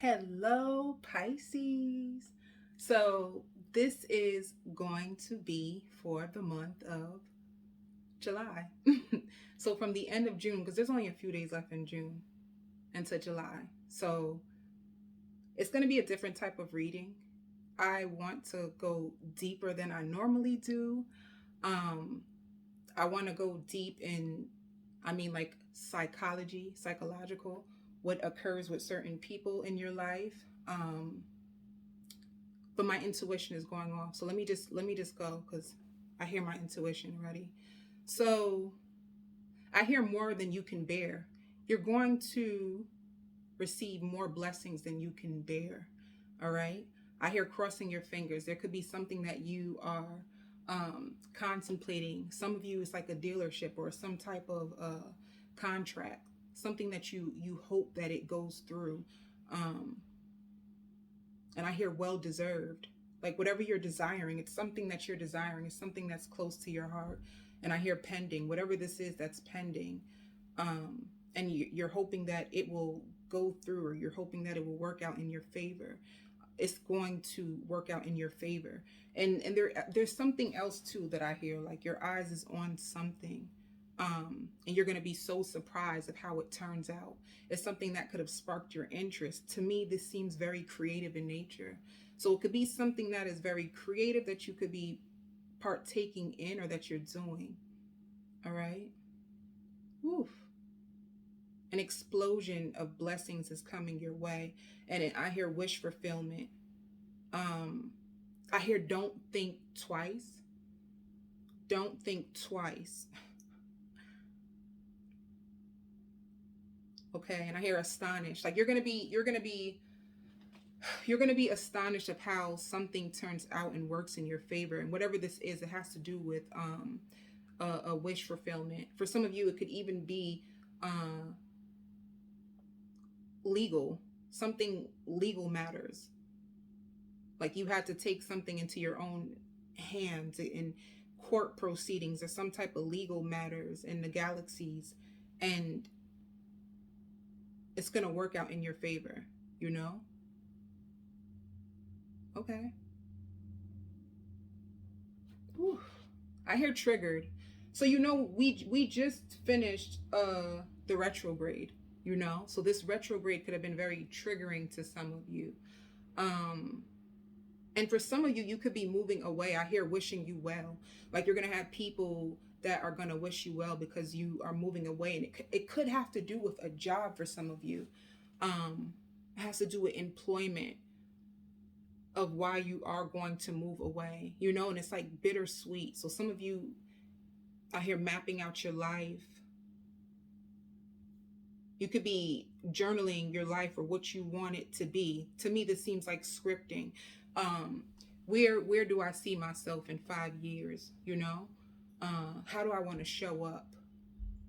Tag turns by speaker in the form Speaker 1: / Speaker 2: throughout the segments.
Speaker 1: Hello, Pisces. So, this is going to be for the month of July. So, from the end of June, because there's only a few days left in June, into July. So, it's going to be a different type of reading. I want to go deeper than I normally do. Um, I want to go deep in, like psychological, what occurs with certain people in your life. But my intuition is going off. So let me just go because I hear my intuition. Ready? So I hear more than you can bear. You're going to receive more blessings than you can bear. All right. I hear crossing your fingers. There could be something that you are contemplating. Some of you is like a dealership or some type of contract, something that you hope that it goes through. Um, and I hear well deserved. Like whatever you're desiring, it's something that you're desiring, it's something that's close to your heart. And I hear pending, whatever this is that's pending. Um, and you're hoping that it will go through, or you're hoping that it will work out in your favor. It's going to work out in your favor. And there's something else too that I hear, like your eyes is on something. And you're going to be so surprised at how it turns out. It's something that could have sparked your interest. To me, this seems very creative in nature. So it could be something that is very creative that you could be partaking in or that you're doing. All right. Oof. An explosion of blessings is coming your way. And I hear wish fulfillment. Um, I hear don't think twice. Don't think twice. Okay. And I hear astonished. Like you're gonna be astonished of how something turns out and works in your favor. And whatever this is, it has to do with a wish fulfillment. For some of you, it could even be legal. Something legal matters. Like you had to take something into your own hands in court proceedings or some type of legal matters in the galaxies, and it's gonna work out in your favor. You know? Okay. Whew. I hear triggered. So we just finished the retrograde, So this retrograde could have been very triggering to some of you. Um and for some of you, you could be moving away. I hear wishing you well. Like you're going to have people that are going to wish you well because you are moving away. And it could have to do with a job for some of you. It has to do with employment, of why you are going to move away, and it's like bittersweet. So some of you, I hear mapping out your life. You could be journaling your life or what you want it to be. To me, this seems like scripting. Um, where do I see myself in 5 years? How do I want to show up?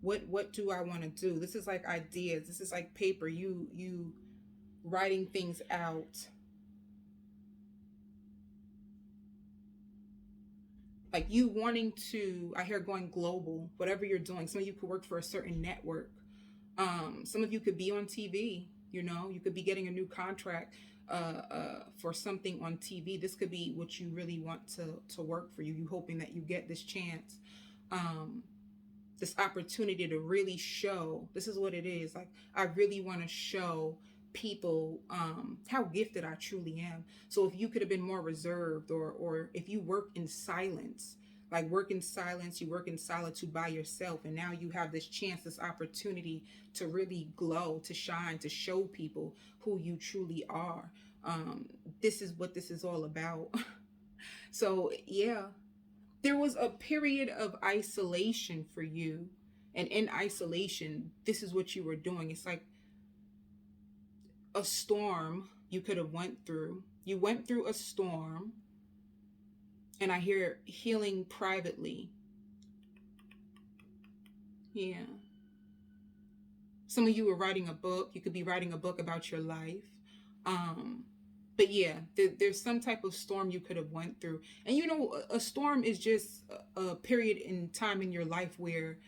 Speaker 1: What do I want to do? This is like ideas. This is like paper. You writing things out. Like you wanting to, I hear going global, whatever you're doing. Some of you could work for a certain network. Some of you could be on TV, you could be getting a new contract for something on TV. This could be what you really want to work for you. You hoping that you get this chance, this opportunity to really show, this is what it is. Like, I really want to show people how gifted I truly am. So if you could have been more reserved, or if you work in silence, like work in silence, you work in solitude by yourself, and now you have this chance, this opportunity to really glow, to shine, to show people who you truly are. This is what this is all about. So yeah, there was a period of isolation for you, and in isolation, this is what you were doing. It's like a storm you could have went through. You went through a storm, and I hear healing privately. Yeah. Some of you are writing a book. You could be writing a book about your life. But yeah, there's some type of storm you could have went through. And a storm is just a period in time in your life where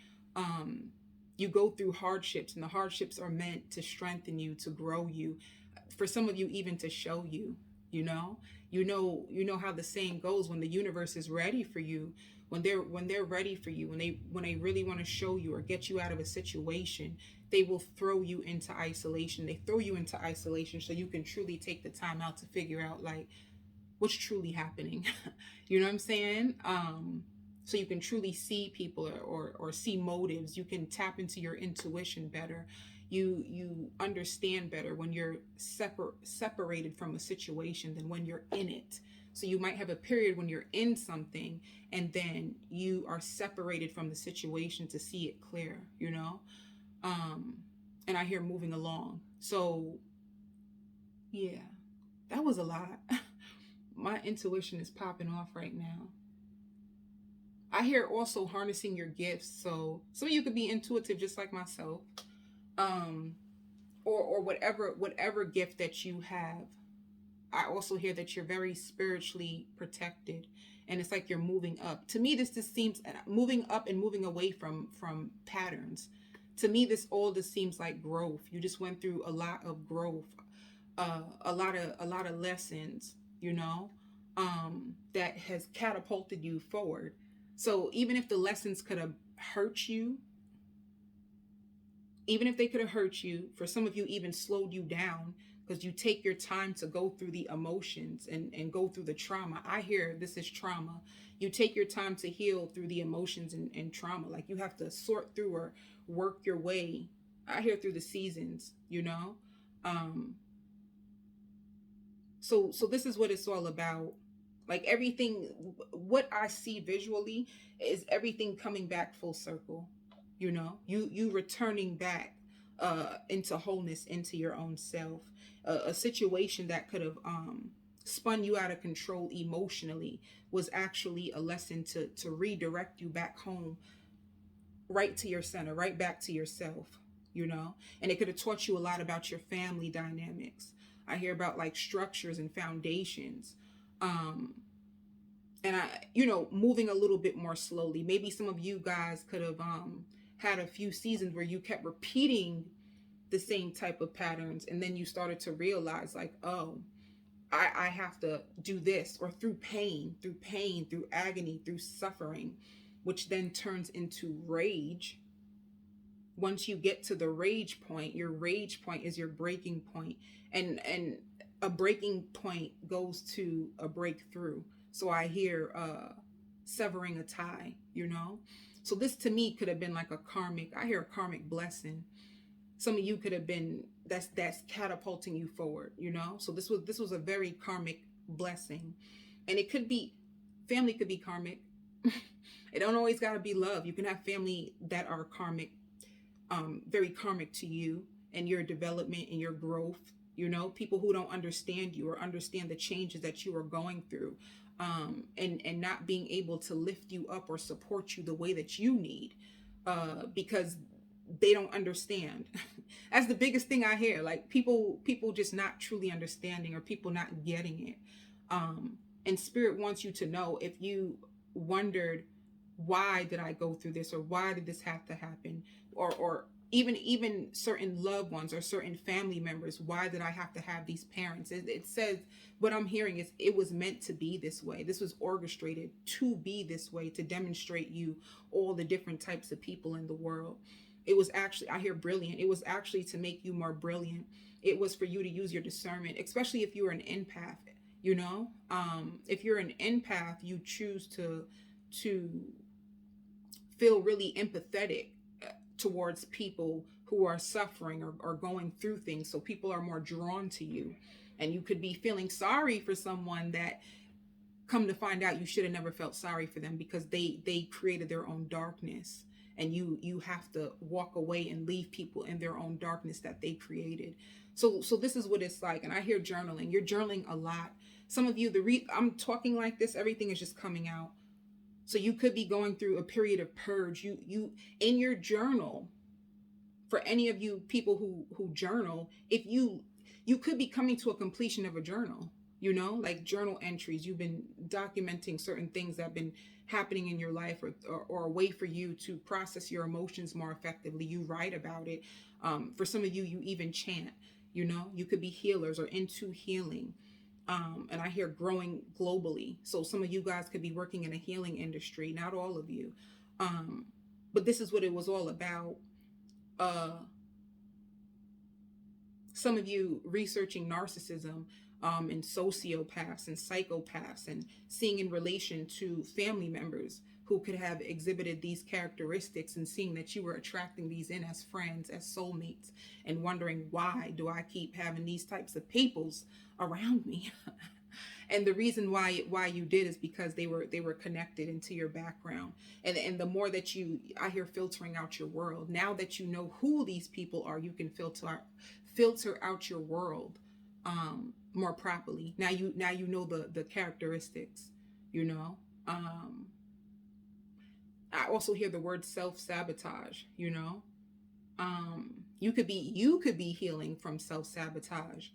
Speaker 1: you go through hardships, and the hardships are meant to strengthen you, to grow you. for some of you even to show you, you know, you know how the saying goes, when the universe is ready for you, when they're ready for you, when they really want to show you or get you out of a situation, they will throw you into isolation. They throw you into isolation so you can truly take the time out to figure out like what's truly happening. You know what I'm saying? So you can truly see people, or see motives. You can tap into your intuition better. You understand better when you're separated from a situation than when you're in it. So you might have a period when you're in something and then you are separated from the situation to see it clear, you know? And I hear moving along. So yeah, that was a lot. My intuition is popping off right now. I hear also harnessing your gifts. So some of you could be intuitive just like myself. Or whatever gift that you have. I also hear that you're very spiritually protected, and it's like you're moving up. To me, this just seems moving up and moving away from patterns. To me, this all just seems like growth. You just went through a lot of growth, a lot of lessons, you know, that has catapulted you forward. So even if the lessons could have hurt you, even if they could have hurt you, for some of you even slowed you down, because you take your time to go through the emotions and go through the trauma. I hear this is trauma. You take your time to heal through the emotions and trauma. Like you have to sort through or work your way. I hear through the seasons, you know? So this is what it's all about. Like everything, what I see visually is everything coming back full circle. You know, you returning back into wholeness, into your own self. A situation that could have spun you out of control emotionally was actually a lesson to redirect you back home, right to your center, right back to yourself, you know? And it could have taught you a lot about your family dynamics. I hear about like structures and foundations. And I, you know, moving a little bit more slowly. Maybe some of you guys could have had a few seasons where you kept repeating the same type of patterns, and then you started to realize like, oh, I have to do this, or through pain, through agony, through suffering, which then turns into rage. Once you get to the rage point, your rage point is your breaking point, and a breaking point goes to a breakthrough. So I hear severing a tie, you know? So this to me could have been like a karmic, I hear a karmic blessing. Some of you could have been, that's catapulting you forward, you know? So this was a very karmic blessing. And it could be, family could be karmic. It don't always gotta be love. You can have family that are karmic, very karmic to you and your development and your growth, you know, people who don't understand you or understand the changes that you are going through. And not being able to lift you up or support you the way that you need, because they don't understand. That's the biggest thing I hear. Like people just not truly understanding, or people not getting it. And spirit wants you to know, if you wondered, why did I go through this, or why did this have to happen, or even certain loved ones or certain family members, why did I have to have these parents? It says, what I'm hearing is, it was meant to be this way. This was orchestrated to be this way, to demonstrate you all the different types of people in the world. It was actually, I hear brilliant. It was actually to make you more brilliant. It was for you to use your discernment, especially if you're an empath, you know? If you're an empath, you choose to feel really empathetic towards people who are suffering or going through things. So people are more drawn to you, and you could be feeling sorry for someone that, come to find out, you should have never felt sorry for them, because they created their own darkness, and you have to walk away and leave people in their own darkness that they created. So this is what it's like. And I hear journaling. You're journaling a lot. Some of you, I'm talking like this, everything is just coming out. So you could be going through a period of purge. You in your journal, for any of you people who journal, if you could be coming to a completion of a journal, you know, like journal entries. You've been documenting certain things that have been happening in your life, or a way for you to process your emotions more effectively. You write about it. For some of you, you even chant. You know, you could be healers or into healing. And I hear growing globally. So some of you guys could be working in a healing industry, not all of you. Um, but this is what it was all about. Uh, some of you researching narcissism, and sociopaths and psychopaths, and seeing in relation to family members who could have exhibited these characteristics, and seeing that you were attracting these in as friends, as soulmates, and wondering, why do I keep having these types of peoples around me? And the reason why you did is because they were connected into your background. And the more that I hear filtering out your world, now that you know who these people are, you can filter out your world more properly. Now you know the characteristics, you know. I also hear the word self-sabotage, you know. You could be healing from self-sabotage,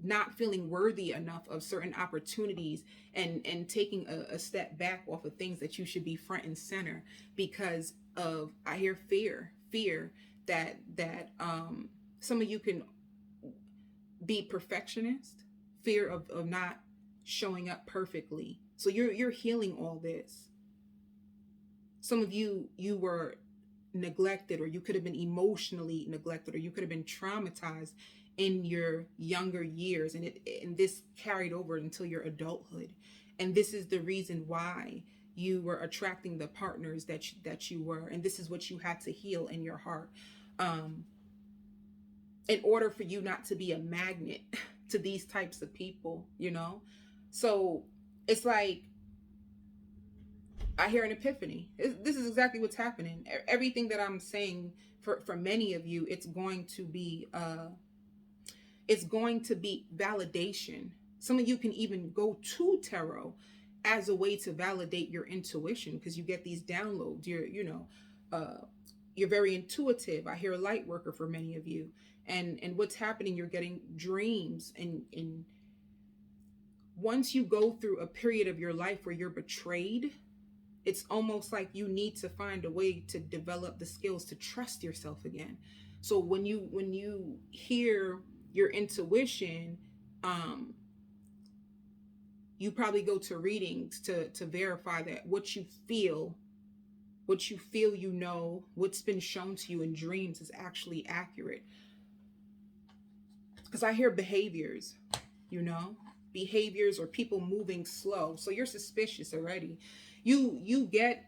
Speaker 1: not feeling worthy enough of certain opportunities, and taking a step back off of things that you should be front and center because of, I hear fear that some of you can be perfectionist, fear of not showing up perfectly. So you're healing all this. Some of you were neglected, or you could have been emotionally neglected, or you could have been traumatized in your younger years, and this carried over until your adulthood. And this is the reason why you were attracting the partners that you were, and this is what you had to heal in your heart, in order for you not to be a magnet to these types of people, you know. So it's like, I hear an epiphany. This is exactly what's happening. Everything that I'm saying, for many of you, it's going to be validation. Some of you can even go to tarot as a way to validate your intuition, because you get these downloads. You're very intuitive. I hear a light worker for many of you, and what's happening, you're getting dreams, and once you go through a period of your life where you're betrayed, it's almost like you need to find a way to develop the skills to trust yourself again. So when you hear your intuition, you probably go to readings to verify that what you feel, you know, what's been shown to you in dreams is actually accurate. Because I hear behaviors, you know, behaviors or people moving slow. So you're suspicious already. You get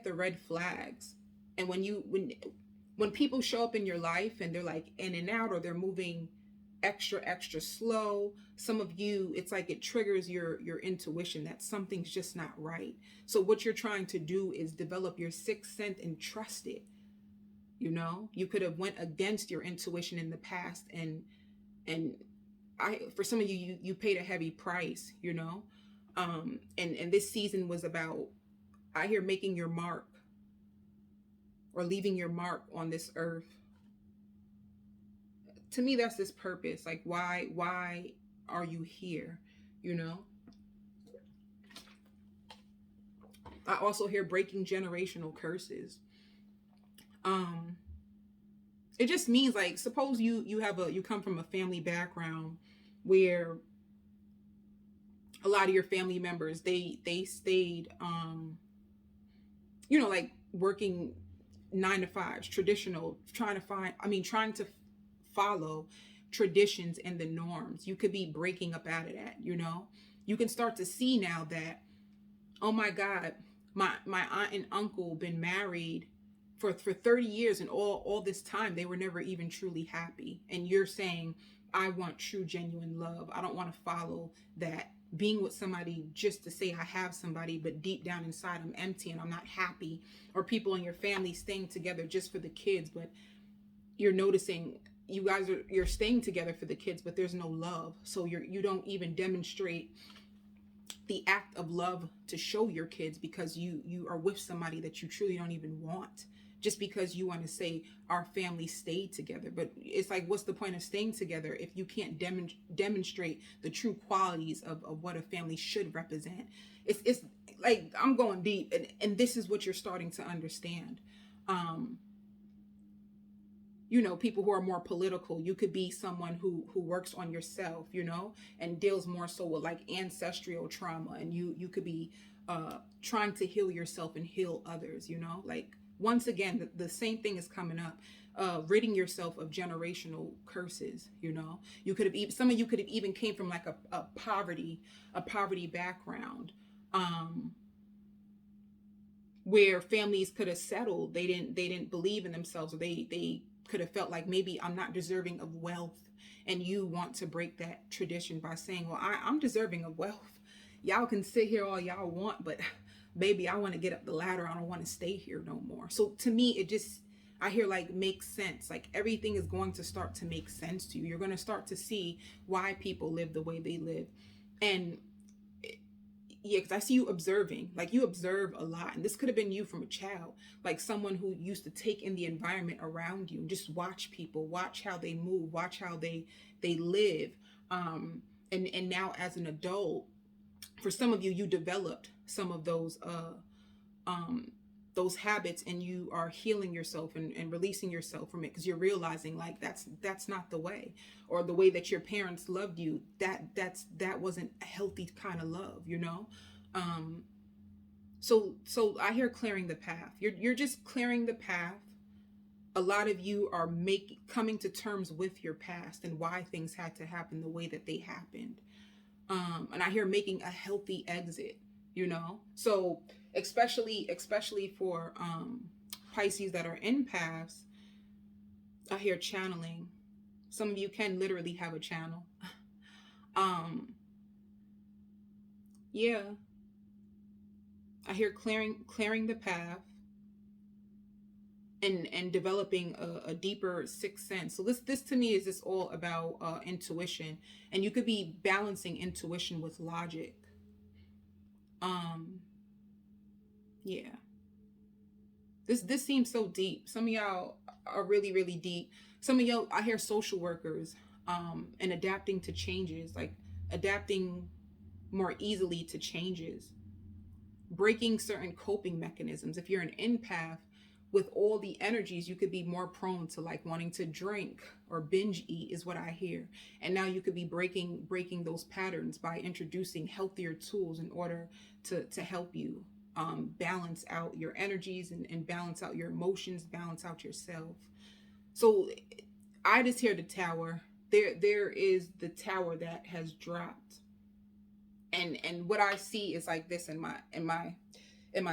Speaker 1: the red flags. And when people show up in your life and they're like in and out, or they're moving extra slow, some of you, it's like it triggers your intuition that something's just not right. So what you're trying to do is develop your sixth sense and trust it. You know, you could have went against your intuition in the past, and for some of you paid a heavy price, you know. And this season was about, I hear, making your mark, or leaving your mark on this earth. To me, that's this purpose. Like, why are you here? You know. I also hear breaking generational curses. It just means, like, suppose you come from a family background where a lot of your family members, they stayed, you know, like working 9 to 5s, traditional, trying to follow traditions and the norms. You could be breaking up out of that, you know. You can start to see now that, oh my God, my aunt and uncle been married for 30 years, and all this time they were never even truly happy. And you're saying, I want true, genuine love. I don't want to follow that, being with somebody just to say I have somebody, but deep down inside I'm empty and I'm not happy. Or people in your family staying together just for the kids, but you're noticing you're staying together for the kids, but there's no love. So you don't even demonstrate the act of love to show your kids, because you are with somebody that you truly don't even want, just because you want to say our family stayed together. But it's like, what's the point of staying together if you can't demonstrate the true qualities of what a family should represent? It's like, I'm going deep, and this is what you're starting to understand. people who are more political. You could be someone who works on yourself, and deals more so with like ancestral trauma, and you could be trying to heal yourself and heal others, like once again the same thing is coming up. Ridding yourself of generational curses. You could have even, some of you could have even came from like a poverty background, um where families could have settled. They didn't believe in themselves, or they could have felt like maybe I'm not deserving of wealth, and you want to break that tradition by saying, well, I'm deserving of wealth. Y'all can sit here all y'all want, but baby, I want to get up the ladder. I don't want to stay here no more. So to me, it just, I hear like makes sense. Like everything is going to start to make sense to you. You're going to start to see why people live the way they live. And yeah, because I see you observing, like you observe a lot, and this could have been you from a child, like someone who used to take in the environment around you and just watch people, watch how they move, watch how they live. And now as an adult, for some of you, you developed some of um those habits, and you are healing yourself and releasing yourself from it, because you're realizing like that's not the way, or the way that your parents loved you, that wasn't a healthy kind of love. um so I hear clearing the path. You're just clearing the path. A lot of you are coming to terms with your past and why things had to happen the way that they happened. And I hear making a healthy exit. So especially for Pisces that are in paths, I hear channeling. Some of you can literally have a channel. um yeah, I hear clearing the path, and developing a deeper sixth sense. So this to me is just all about intuition, and you could be balancing intuition with logic. um yeah, this seems so deep. Some of y'all are really really deep. Some of y'all, I hear social workers, and adapting to changes, like adapting more easily to changes, breaking certain coping mechanisms. If you're an empath, with all the energies, you could be more prone to like wanting to drink or binge eat, is what I hear. And now you could be breaking those patterns by introducing healthier tools in order to help you balance out your energies, and balance out your emotions, balance out yourself. So I just hear the tower. There is the tower that has dropped. And what I see is like this in my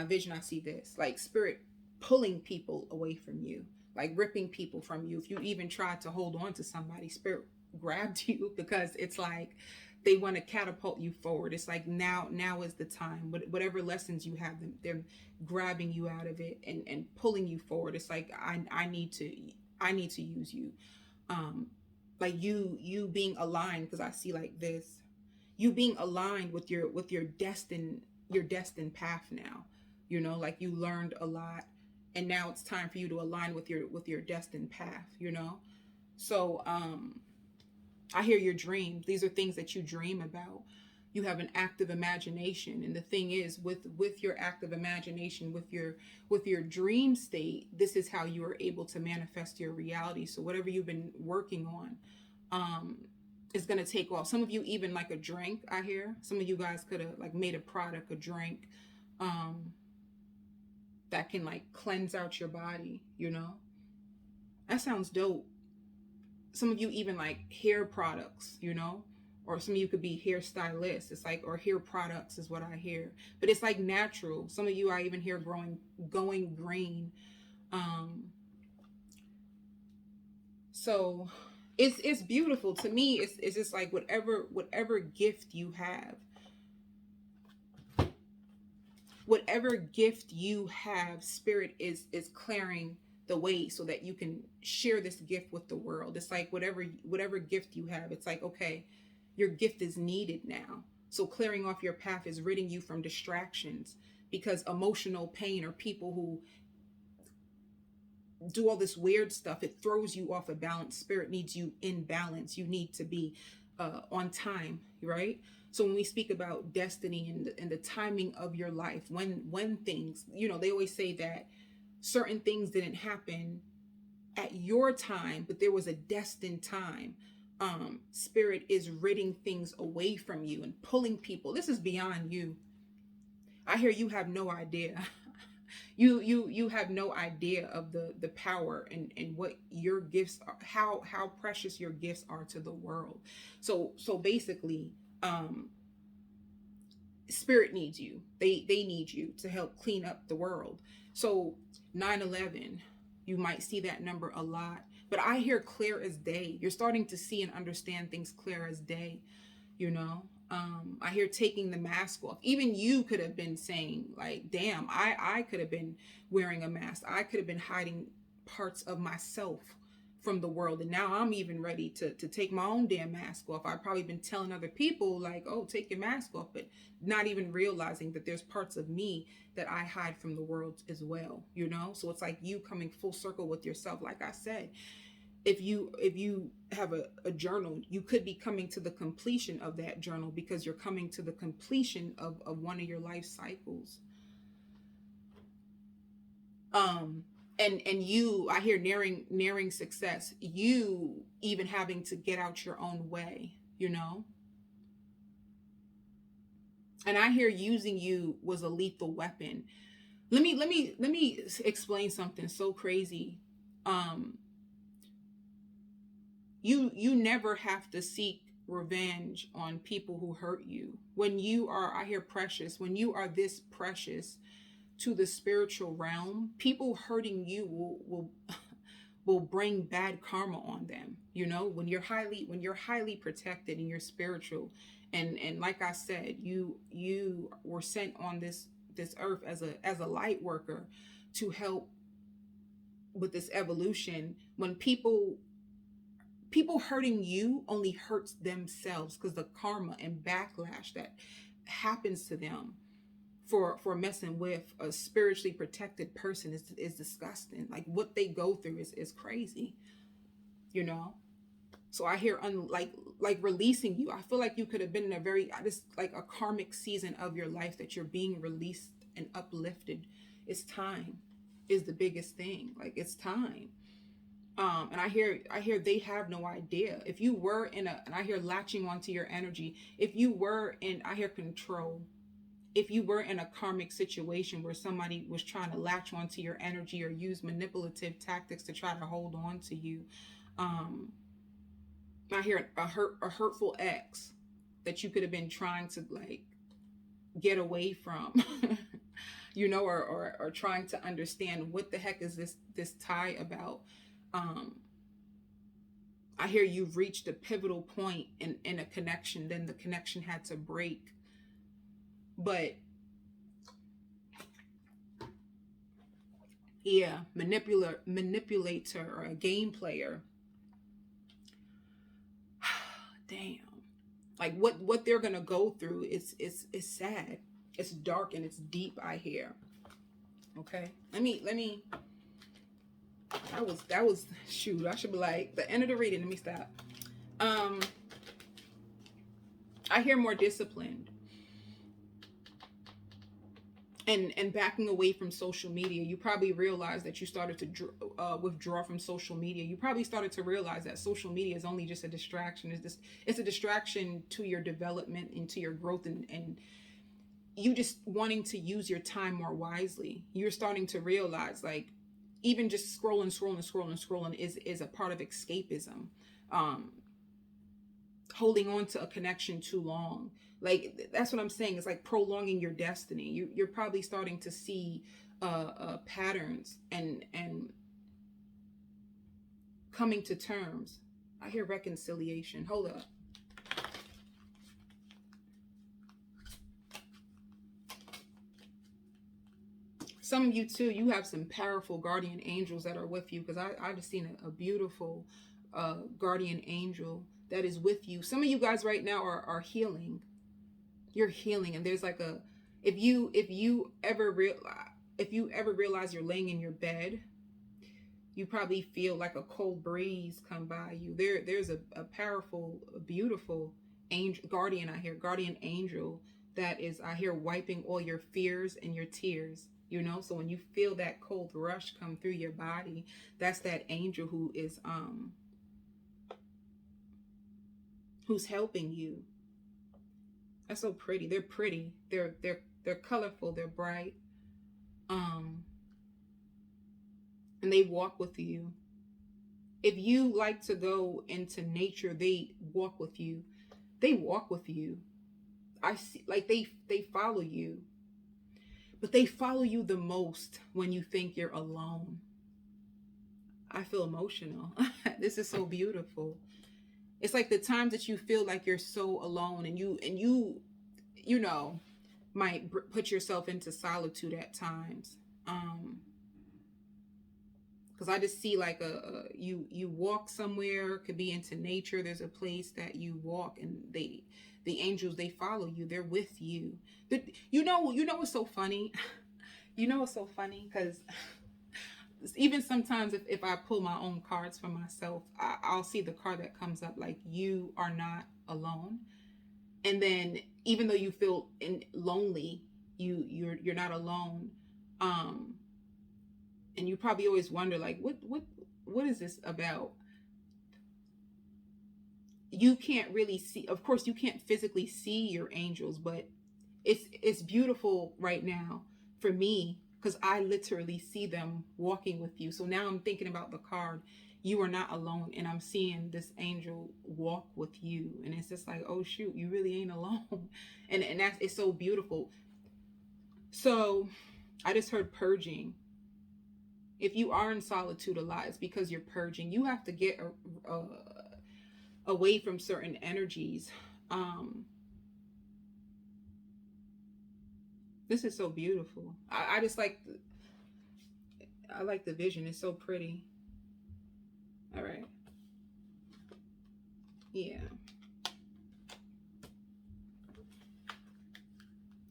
Speaker 1: vision. I see this like spirit pulling people away from you, like ripping people from you. If you even tried to hold on to somebody, spirit grabbed you, because it's like they want to catapult you forward. It's like now is the time. Whatever lessons you have, they're grabbing you out of it, and pulling you forward. It's like I need to use you. um like you being aligned, because I see like this, you being aligned with your destined path now. Like you learned a lot, and now it's time for you to align with your destined path. So I hear your dreams. These are things that you dream about. You have an active imagination, and the thing is, with your active imagination, with your dream state, this is how you are able to manifest your reality. So whatever you've been working on, um is going to take off. Some of you even like a drink. I hear some of you guys could have like made a product, a drink, um that can like cleanse out your body. That sounds dope. Some of you even like hair products. Or some of you could be hairstylists. It's like, or hair products is what I hear. But it's like natural. Some of you I even hear going green. Um so it's beautiful to me. It's just like whatever gift you have, spirit is clearing the way so that you can share this gift with the world. It's like whatever gift you have, it's like, okay, your gift is needed now. So clearing off your path is ridding you from distractions, because emotional pain, or people who do all this weird stuff, it throws you off a balance. Spirit needs you in balance. You need to be on time, right? So when we speak about destiny and the timing of your life, when things, they always say that certain things didn't happen at your time, but there was a destined time. Spirit is ridding things away from you and pulling people. This is beyond you. I hear you have no idea. You have no idea of the power and what your gifts are, how precious your gifts are to the world. So basically, spirit needs you. They need you to help clean up the world. So 9/11, you might see that number a lot, but I hear clear as day. You're starting to see and understand things clear as day, you know. I hear taking the mask off. Even you could have been saying, like, damn, I could have been wearing a mask. I could have been hiding parts of myself from the world. And now I'm even ready to take my own damn mask off. I've probably been telling other people, like, oh, take your mask off, but not even realizing that there's parts of me that I hide from the world as well, you know? So it's like you coming full circle with yourself. Like I said, if you have a journal, you could be coming to the completion of that journal because you're coming to the completion of one of your life cycles. And you, I hear nearing success, you even having to get out your own way, you know. And I hear using you was a lethal weapon. Let me explain something so crazy. You never have to seek revenge on people who hurt you. When you are, I hear precious, when you are this precious to the spiritual realm, people hurting you will bring bad karma on them. You know, when you're highly protected and you're spiritual, and like I said, you were sent on this earth as a light worker to help with this evolution. When people hurting you only hurts themselves, because the karma and backlash that happens to them for messing with a spiritually protected person is disgusting. Like what they go through is crazy, you know. So I hear like releasing you. I feel like you could have been in a very, just like a karmic season of your life that you're being released and uplifted. It's time is the biggest thing. Like it's time. And I hear they have no idea. If you were and I hear latching onto your energy. If you were in, I hear control. If you were in a karmic situation where somebody was trying to latch onto your energy or use manipulative tactics to try to hold on to you, I hear a hurtful ex that you could have been trying to like get away from, you know, or trying to understand what the heck is this tie about. I hear you've reached a pivotal point in a connection, then the connection had to break. But yeah, manipulator or a game player. Damn. Like what they're gonna go through is sad. It's dark and it's deep, I hear. Okay. Let me that was shoot, I should be like the end of the reading. Let me stop. I hear more disciplined and backing away from social media. You probably realized that you started to withdraw from social media. You probably started to realize that social media is only just a distraction. It's a distraction to your development and to your growth, and you just wanting to use your time more wisely. You're starting to realize, like, even just scrolling is a part of escapism. Holding on to a connection too long, like that's what I'm saying. It's like prolonging your destiny. You're probably starting to see patterns and coming to terms. I hear reconciliation. Hold up. Some of you too, you have some powerful guardian angels that are with you, because I've just seen a beautiful guardian angel that is with you. Some of you guys right now are healing. You're healing, and there's like a, if you ever realize you're laying in your bed, you probably feel like a cold breeze come by you. There's a powerful, beautiful angel, guardian angel that is, I hear, wiping all your fears and your tears. you know. So when you feel that cold rush come through your body, that's that angel who's helping you. That's so pretty. They're pretty. They're colorful. They're bright. Um, and they walk with you. If you like to go into nature, they walk with you. They walk with you. I see, like they follow you, but they follow you the most when you think you're alone. I feel emotional. This is so beautiful. It's like the times that you feel like you're so alone, and you know, might put yourself into solitude at times. Because I just see like you walk somewhere, could be into nature. There's a place that you walk, and the angels, they follow you. They're with you. You know what's so funny? You know what's so funny? Because even sometimes if I pull my own cards for myself, I'll see the card that comes up like, you are not alone. And then even though you feel lonely, you're not alone. And you probably always wonder like, what is this about? You can't really see, of course you can't physically see your angels, but it's beautiful right now for me, because I literally see them walking with you. So now I'm thinking about the card, you are not alone, and I'm seeing this angel walk with you, and it's just like, oh shoot, you really ain't alone. And that's, it's so beautiful. So I just heard purging. If you are in solitude a lot, it's because you're purging. You have to get away from certain energies. This is so beautiful. I just like, I like the vision. It's so pretty. All right. Yeah.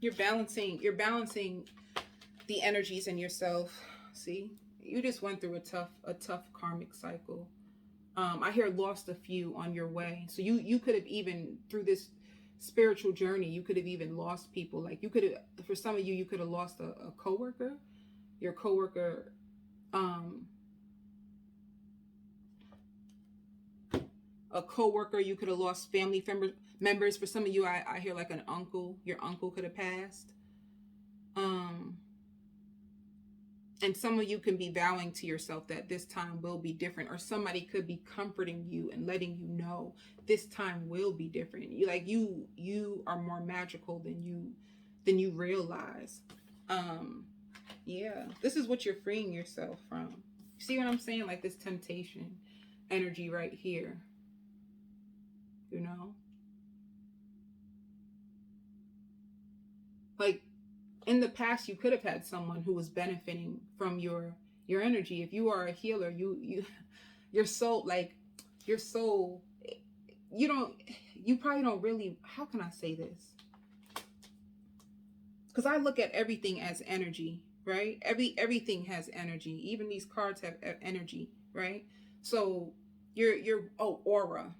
Speaker 1: You're balancing the energies in yourself. See? You just went through a tough karmic cycle. I hear lost a few on your way. So you could have, even through this spiritual journey, you could have even lost people. Like you could have, for some of you, you could have lost a coworker. Your coworker, a coworker, you could have lost family members. For some of you, I hear like an uncle. Your uncle could have passed. And some of you can be vowing to yourself that this time will be different, or somebody could be comforting you and letting you know this time will be different. You are more magical than you realize. Yeah, this is what you're freeing yourself from. See what I'm saying? Like this temptation energy right here. You know? Like in the past, you could have had someone who was benefiting from your energy. If you are a healer, your soul, like your soul, you probably don't really, how can I say this? Because I look at everything as energy, right? Everything has energy. Even these cards have energy, right? So aura.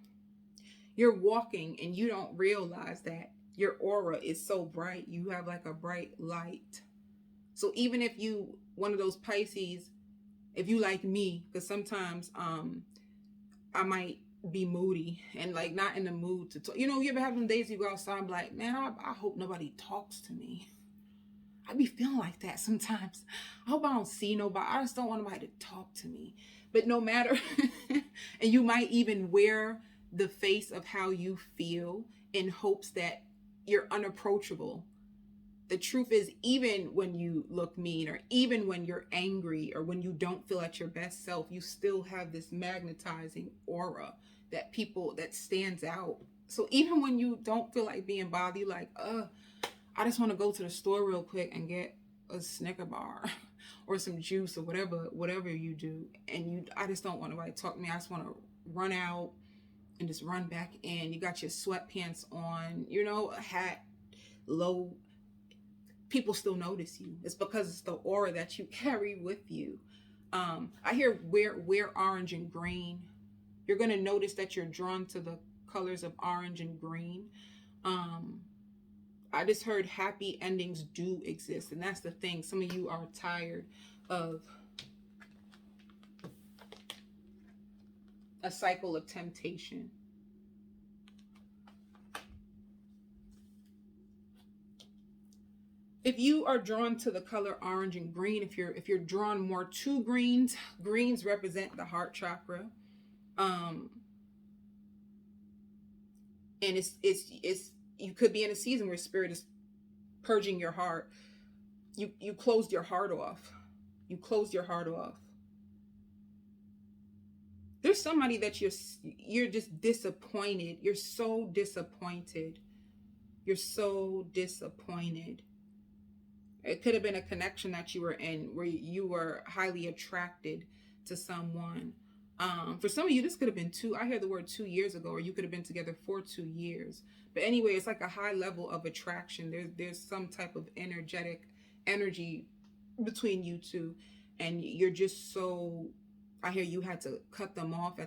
Speaker 1: You're walking and you don't realize that your aura is so bright. You have like a bright light. So even if you, one of those Pisces, if you like me, because sometimes I might be moody and like not in the mood to talk. You know, you ever have them days you go outside and be like, man, I hope nobody talks to me. I be feeling like that sometimes. I hope I don't see nobody. I just don't want nobody to talk to me. But no matter, and you might even wear the face of how you feel in hopes that you're unapproachable. The truth is, even when you look mean, or even when you're angry, or when you don't feel at your best self, you still have this magnetizing aura that stands out. So even when you don't feel like being bothered, you're like, I just want to go to the store real quick and get a Snicker bar or some juice or whatever you do. And I just don't want nobody to talk to me. I just want to run out and just run back in. You got your sweatpants on, a hat, low. People still notice you. It's because it's the aura that you carry with you. I hear wear orange and green. You're going to notice that you're drawn to the colors of orange and green. I just heard happy endings do exist. And that's the thing. Some of you are tired of a cycle of temptation. If you are drawn to the color orange and green, if you're drawn more to greens, greens represent the heart chakra. And it's you could be in a season where spirit is purging your heart. You closed your heart off. You closed your heart off. There's somebody that you're just disappointed. You're so disappointed. You're so disappointed. It could have been a connection that you were in where you were highly attracted to someone. For some of you, this could have been I hear the word 2 years ago, or you could have been together for 2 years. But anyway, it's like a high level of attraction. There's some type of energy between you two. And you're just so, I hear you had to cut them off.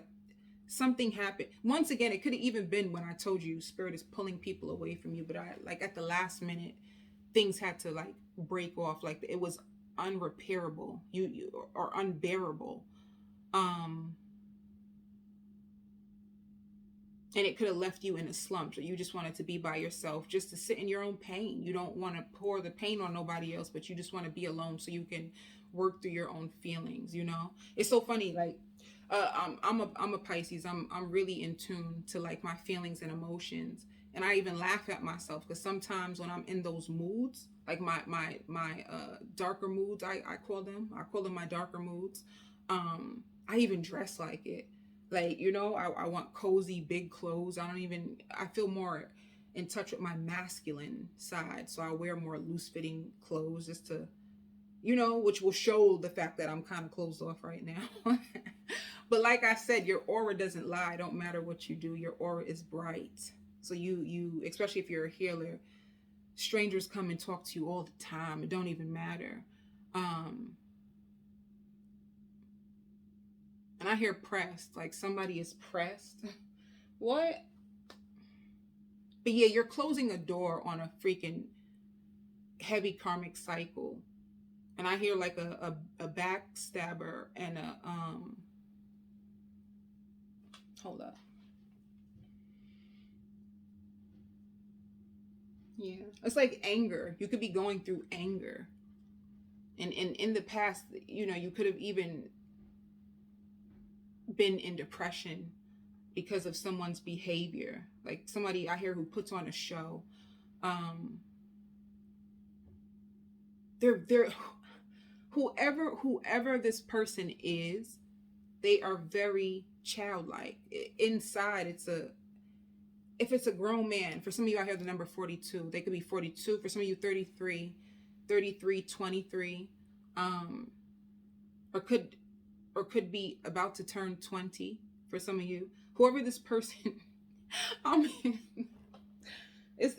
Speaker 1: Something happened. Once again, it could have even been when I told you spirit is pulling people away from you. But at the last minute, things had to break off. Like it was unrepairable, or unbearable. And it could have left you in a slump. So you just wanted to be by yourself, just to sit in your own pain. You don't want to pour the pain on nobody else, but you just want to be alone so you can work through your own feelings. It's so funny. I'm a Pisces. I'm really in tune to my feelings and emotions. And I even laugh at myself because sometimes when I'm in those moods, like my darker moods, I call them my darker moods. I even dress like it. I want cozy, big clothes. I feel more in touch with my masculine side. So I wear more loose fitting clothes just to, which will show the fact that I'm kind of closed off right now. But like I said, your aura doesn't lie. Don't matter what you do. Your aura is bright. So you, especially if you're a healer, strangers come and talk to you all the time. It don't even matter. And I hear pressed, like somebody is pressed. What? But yeah, you're closing a door on a freaking heavy karmic cycle. And I hear like a backstabber and hold up. Yeah. It's like anger. You could be going through anger. And in the past, you could have even been in depression because of someone's behavior. Like somebody I hear who puts on a show. They're whoever this person is, they are very childlike. Inside, if it's a grown man, for some of you I hear the number 42. They could be 42. For some of you, 33, 23, or could be about to turn 20 for some of you. Whoever this person, I mean, it'd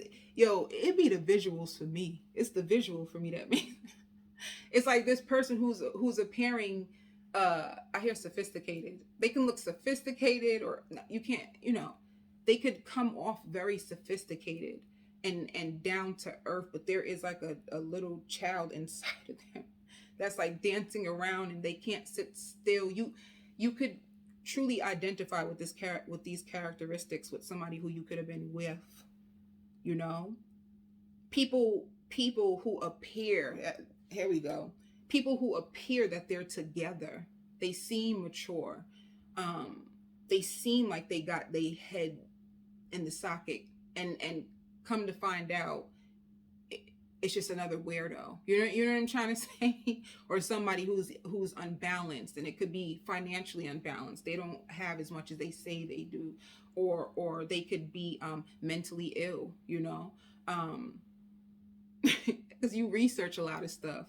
Speaker 1: be the visuals for me. It's the visual for me that means it's like this person who's appearing, I hear sophisticated. They can look sophisticated, or you can't, they could come off very sophisticated and down to earth, but there is like a little child inside of them that's like dancing around and they can't sit still. You could truly identify with these characteristics with somebody who you could have been with. People who appear, here we go. People who appear that they're together. They seem mature. They seem like they got their head in the socket, and come to find out, it's just another weirdo. You know what I'm trying to say? Or somebody who's unbalanced, and it could be financially unbalanced. They don't have as much as they say they do, or they could be mentally ill. Because you research a lot of stuff,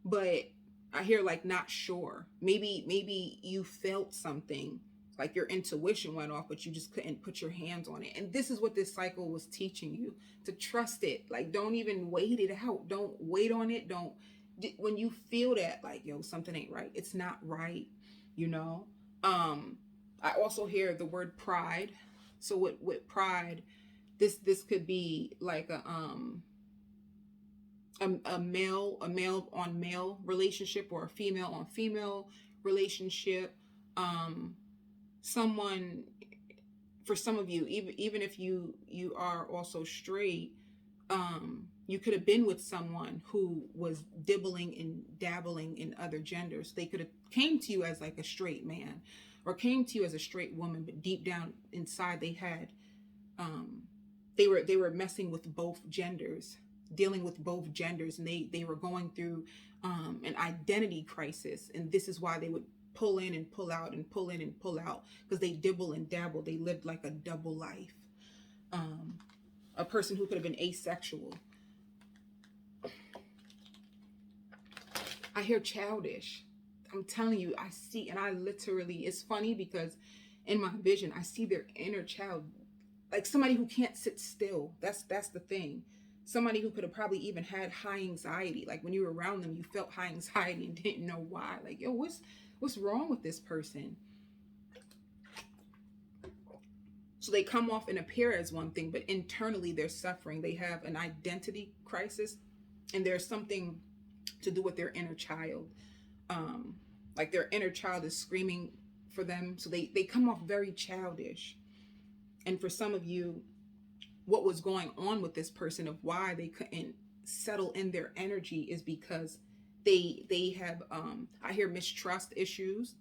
Speaker 1: but I hear like not sure. Maybe you felt something, like your intuition went off, but you just couldn't put your hands on it. And this is what this cycle was teaching you, to trust it. Like, don't even wait it out. Don't wait on it. When you feel that, like, something ain't right, it's not right. I also hear the word pride. So with pride, This could be like a male on male relationship, or a female on female relationship. Um, someone, for some of you, even if you are also straight, you could have been with someone who was dibbling and dabbling in other genders. They could have came to you as like a straight man, or came to you as a straight woman, but deep down inside they had, um, they were messing with both genders, dealing with both genders, and they were going through an identity crisis, and this is why they would pull in and pull out and pull in and pull out, because they dibble and dabble. They lived like a double life. A person who could have been asexual. I hear childish. I'm telling you, I see, and I literally, it's funny because in my vision, I see their inner child, like somebody who can't sit still. That's the thing. Somebody who could have probably even had high anxiety. Like when you were around them, you felt high anxiety and didn't know why. Like, yo, what's wrong with this person? So they come off and appear as one thing, but internally they're suffering. They have an identity crisis, and there's something to do with their inner child. Like their inner child is screaming for them. So they come off very childish. And for some of you, what was going on with this person, of why they couldn't settle in their energy, is because they have, I hear mistrust issues.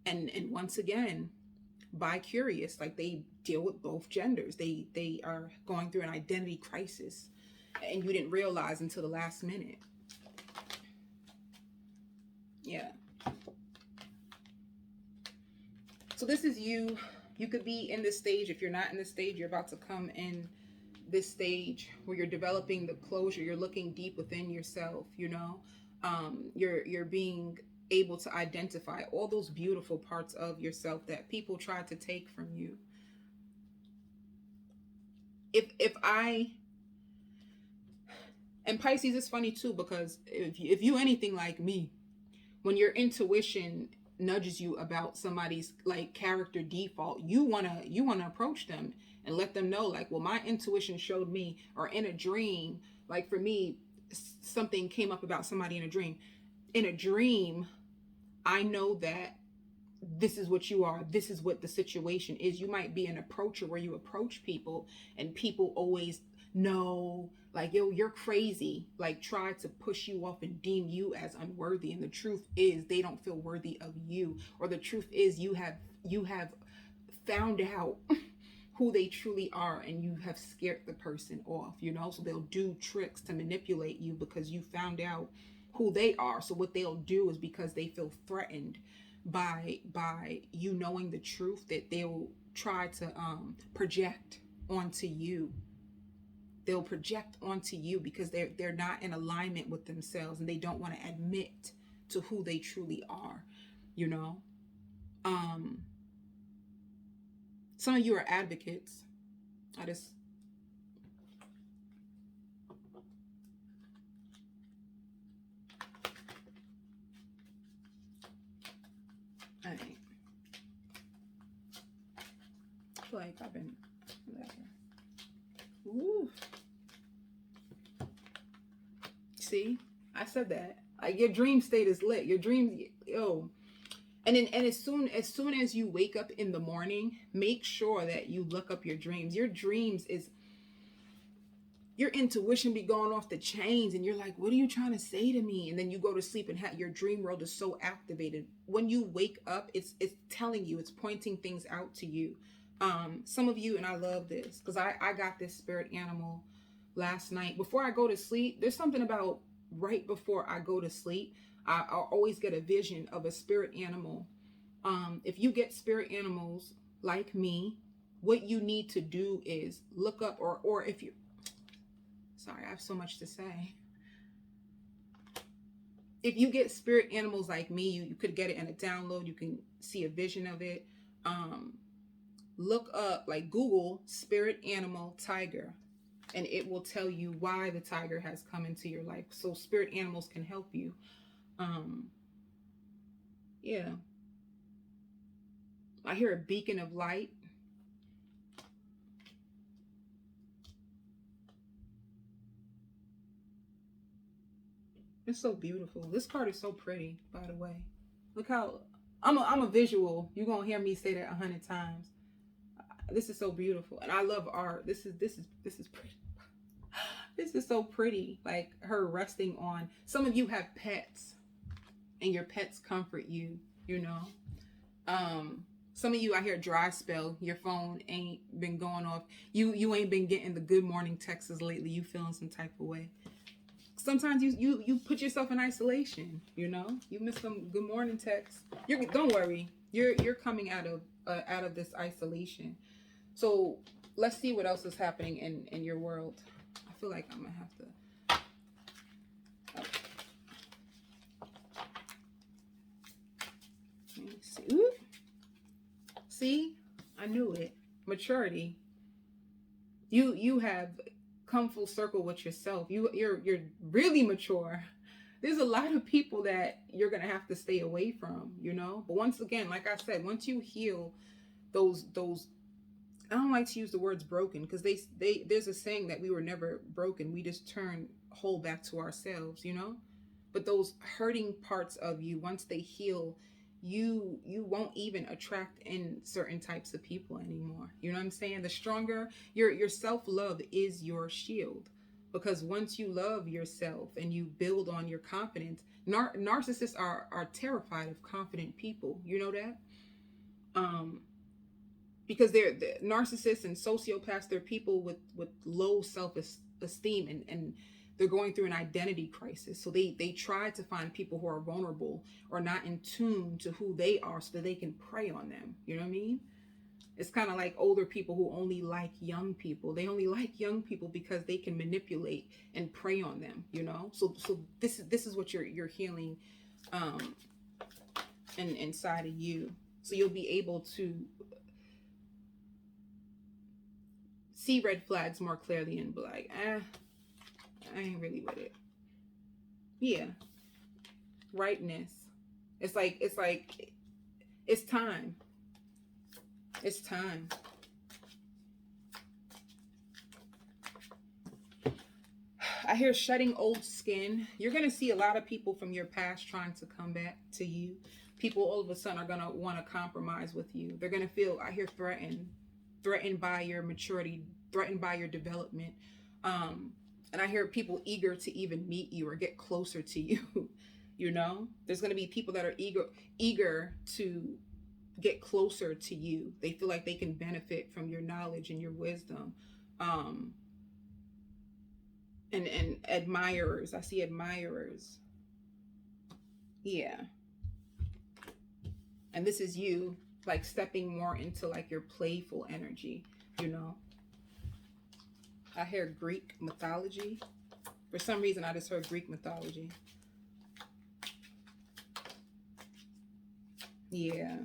Speaker 1: And once again, bi-curious, like they deal with both genders. They are going through an identity crisis, and you didn't realize until the last minute. Yeah. So this is you. You could be in this stage. If you're not in this stage, you're about to come in this stage where you're developing the closure. You're looking deep within yourself, you know. You're being able to identify all those beautiful parts of yourself that people try to take from you. If I, and Pisces is funny too, because if you anything like me, when your intuition nudges you about somebody's like character default, you wanna approach them and let them know, like, well, my intuition showed me, or in a dream, like for me, something came up about somebody in a dream. In a dream, I know that this is what you are. This is what the situation is. You might be an approacher where you approach people and people always know, like, yo, you're crazy, like try to push you off and deem you as unworthy. And the truth is they don't feel worthy of you, or the truth is you have found out who they truly are, and you have scared the person off, you know. So they'll do tricks to manipulate you because you found out who they are. So what they'll do is, because they feel threatened by you knowing the truth, that they'll try to project onto you. They'll project onto you because they're not in alignment with themselves, and they don't want to admit to who they truly are, you know. Some of you are advocates. All right. I feel like I've been whatever. Ooh. See, I said that. Like, your dream state is lit. Your dreams, yo. And as soon as you wake up in the morning, make sure that you look up your dreams. Your dreams is, your intuition be going off the chains, and you're like, what are you trying to say to me? And then you go to sleep, and your dream world is so activated. When you wake up, it's telling you, it's pointing things out to you. Some of you, and I love this because I got this spirit animal last night. Before I go to sleep, there's something about right before I go to sleep, I'll always get a vision of a spirit animal. If you get spirit animals like me, what you need to do is look up, or if you, sorry, I have so much to say. If you get spirit animals like me, you could get it in a download. You can see a vision of it. Look up, like Google spirit animal tiger, and it will tell you why the tiger has come into your life. So spirit animals can help you. Yeah. I hear a beacon of light. It's so beautiful. This card is so pretty, by the way. Look how I'm a visual. You're gonna hear me say that 100 times. This is so beautiful, and I love art. This is pretty. This is so pretty. Like her resting on. Some of you have pets, and your pets comfort you. You know. Some of you, I hear dry spell. Your phone ain't been going off. You ain't been getting the good morning texts lately. You feeling some type of way. Sometimes you put yourself in isolation. You know, you miss some good morning texts. Don't worry. You're coming out of this isolation. So let's see what else is happening in your world. I feel like I'm gonna have to. Let me see. Ooh. See, I knew it. Maturity. You have come full circle with yourself. You're really mature. There's a lot of people that you're gonna have to stay away from, you know. But once again, like I said, once you heal those I don't like to use the words broken, because there's a saying that we were never broken. We just turn whole back to ourselves, you know. But those hurting parts of you, once they heal, you won't even attract in certain types of people anymore. You know what I'm saying? The stronger your self-love is your shield, because once you love yourself and you build on your confidence, narcissists are terrified of confident people. You know that? Because they're narcissists and sociopaths. They're people with low self-esteem, and they're going through an identity crisis. So they try to find people who are vulnerable or not in tune to who they are, so that they can prey on them. You know what I mean? It's kind of like older people who only like young people. They only like young people because they can manipulate and prey on them, you know? So this is what you're healing inside of you. So you'll be able to see red flags more clearly and be like, I ain't really with it. Yeah. Rightness. It's like it's time. It's time. I hear shedding old skin. You're going to see a lot of people from your past trying to come back to you. People all of a sudden are going to want to compromise with you. They're going to feel, I hear, threatened by your maturity, threatened by your development. And I hear people eager to even meet you or get closer to you. You know, there's going to be people that are eager to get closer to you. They feel like they can benefit from your knowledge and your wisdom. And admirers. I see admirers. Yeah. And this is you, like stepping more into like your playful energy, you know. I hear Greek mythology. For some reason, I just heard Greek mythology. Yeah.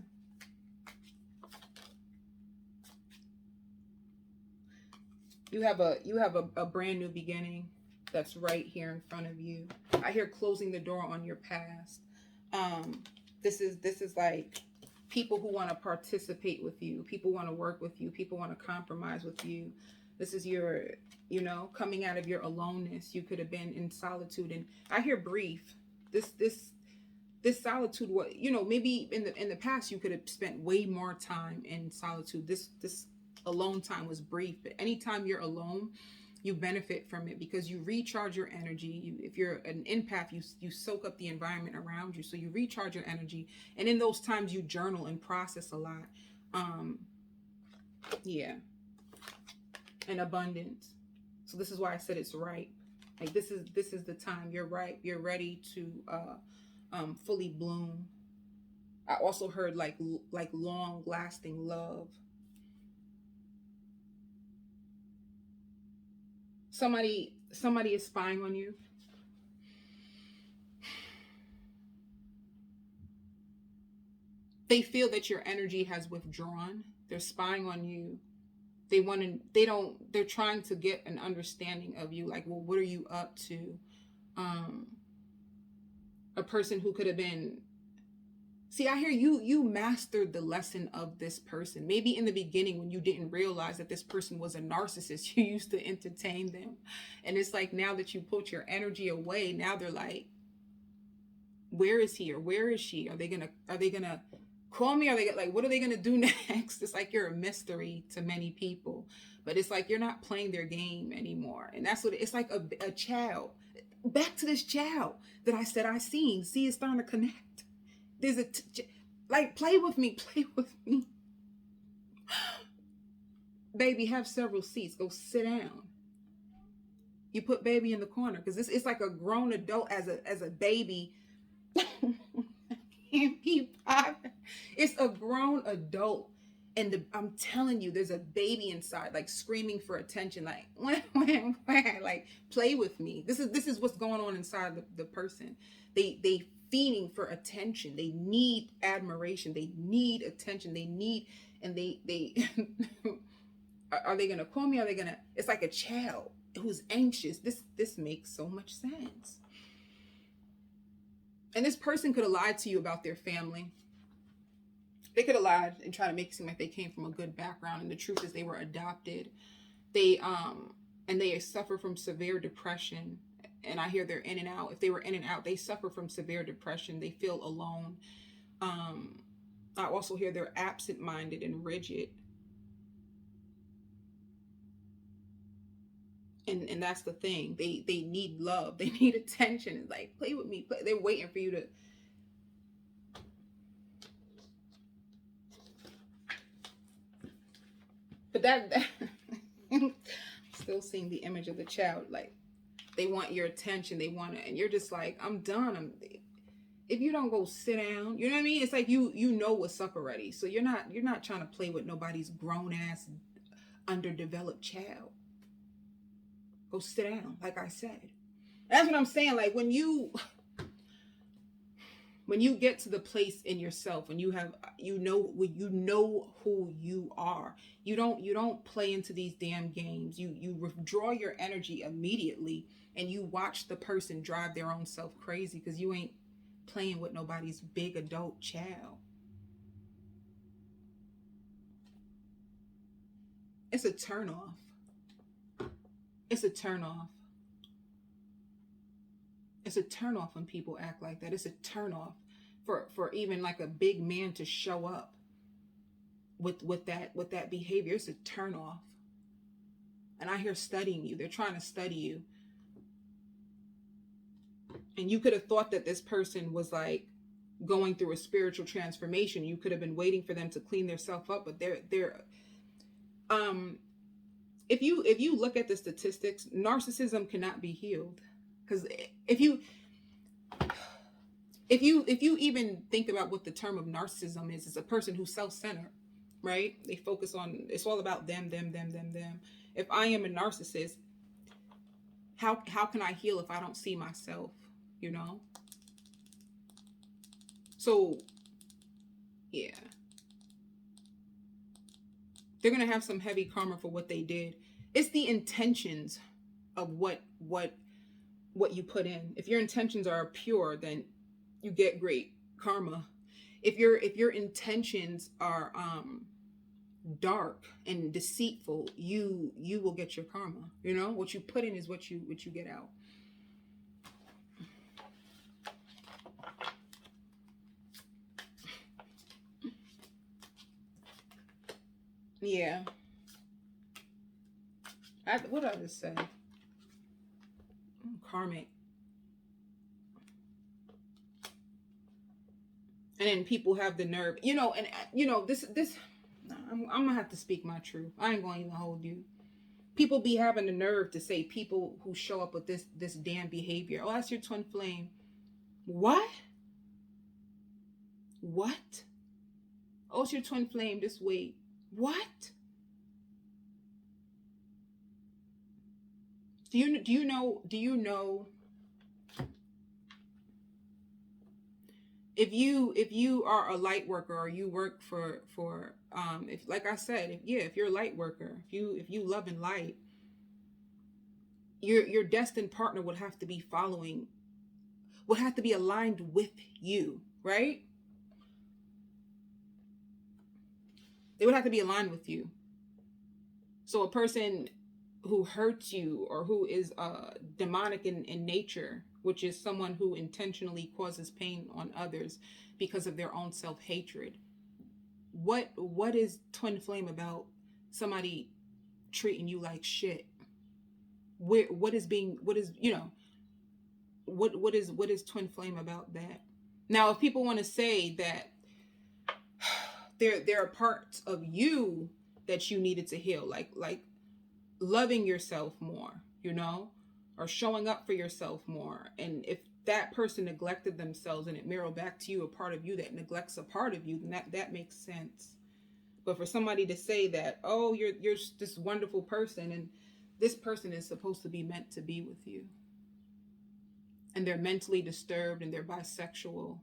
Speaker 1: You have a brand new beginning that's right here in front of you. I hear closing the door on your past. This is like people who want to participate with you. People want to work with you. People want to compromise with you. This is your, you know, coming out of your aloneness. You could have been in solitude, and I hear brief. This solitude, what, you know, maybe in the past you could have spent way more time in solitude. This alone time was brief, but anytime you're alone, you benefit from it because you recharge your energy. If you're an empath, you soak up the environment around you, so you recharge your energy. And in those times, you journal and process a lot. Yeah, and abundance. So this is why I said it's right. Like this is the time. You're right. You're ready to fully bloom. I also heard like long lasting love. Somebody is spying on you. They feel that your energy has withdrawn. They're spying on you. They're trying to get an understanding of you. Like, well, what are you up to? A person who could have been, see, I hear you mastered the lesson of this person. Maybe in the beginning when you didn't realize that this person was a narcissist, you used to entertain them. And it's like now that you put your energy away, now they're like, where is he or where is she? Are they gonna call me? Are they like, what are they gonna do next? It's like you're a mystery to many people, but it's like you're not playing their game anymore. And that's what it's like, a child. Back to this child that I said I seen. See, it's starting to connect. There's like, play with me, play with me. Baby, have several seats. Go sit down. You put baby in the corner because it's like a grown adult as a baby. Can't be bothered. It's a grown adult, and I'm telling you, there's a baby inside, like screaming for attention, like when, like play with me. This is what's going on inside the person. They feeding for attention. They need admiration. They need attention. They need, and they are they gonna call me? Are they gonna? It's like a child who's anxious. This makes so much sense. And this person could have lied to you about their family. They could have lied and tried to make it seem like they came from a good background, and the truth is they were adopted. They suffer from severe depression. And I hear they're in and out. If they were in and out, they suffer from severe depression. They feel alone. I also hear they're absent-minded and rigid. And that's the thing. They need love. They need attention. It's like, play with me. They're waiting for you to. But that still seeing the image of the child. Like, they want your attention. They want it, and you're just like, I'm done. If you don't go sit down, you know what I mean? It's like you know what's up already. So you're not trying to play with nobody's grown ass underdeveloped child. Go sit down, like I said. That's what I'm saying. Like when you get to the place in yourself, when you know who you are, you don't play into these damn games. You withdraw your energy immediately, and you watch the person drive their own self crazy because you ain't playing with nobody's big adult child. It's a turn off. It's a turn off. It's a turn off when people act like that. It's a turn off for even like a big man to show up with that behavior. It's a turn off. And I hear studying you. They're trying to study you. And you could have thought that this person was like going through a spiritual transformation. You could have been waiting for them to clean themselves up, but they're if you look at the statistics, narcissism cannot be healed. Because if you even think about what the term of narcissism is, it's a person who's self-centered, right? They focus on, it's all about them. If I am a narcissist, how can I heal if I don't see myself, you know? So, yeah. They're going to have some heavy karma for what they did. It's the intentions of what you put in. If your intentions are pure, then you get great karma. If your intentions are dark and deceitful, you will get your karma. You know, what you put in is what you get out. Yeah. What did I just say? Karmic. And then people have the nerve, you know, and you know, this I'm gonna have to speak my truth. I ain't gonna even hold you. People be having the nerve to say people who show up with this damn behavior. Oh, that's your twin flame. What? Oh, it's your twin flame this way. What? Do you know if you are a light worker, or you work for if, like I said, if you're a light worker, if you love and light, your destined partner would have to be aligned with you, right? They would have to be aligned with you. So a person hurts you, or who is demonic in nature, which is someone who intentionally causes pain on others because of their own self-hatred. What is twin flame about somebody treating you like shit? What is being, what is, what is twin flame about that? Now, if people want to say that there are parts of you that you needed to heal, like loving yourself more, or showing up for yourself more, and if that person neglected themselves and it mirrored back to you a part of you that neglects a part of you, then that makes sense. But for somebody to say that, oh, you're this wonderful person, and this person is supposed to be meant to be with you, and they're mentally disturbed and they're bisexual,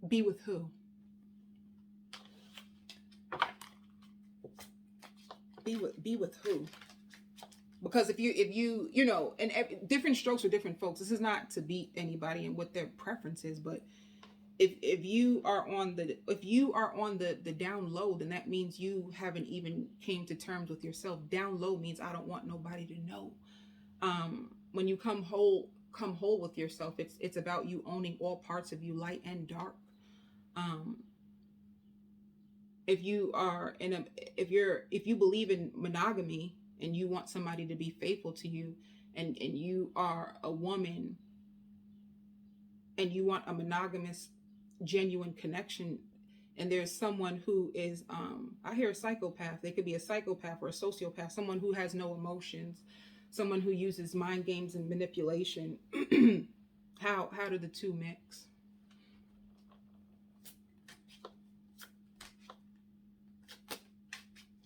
Speaker 1: be with who? Be with who? Because if you and different strokes for different folks. This is not to beat anybody and what their preference is, but if you are on the down low, then that means you haven't even came to terms with yourself. Down low means I don't want nobody to know. When you come whole with yourself, it's about you owning all parts of you, light and dark. If you are if you believe in monogamy and you want somebody to be faithful to you, and you are a woman and you want a monogamous genuine connection, and there's someone who is I hear a psychopath. They could be a psychopath or a sociopath, someone who has no emotions, someone who uses mind games and manipulation. How do the two mix?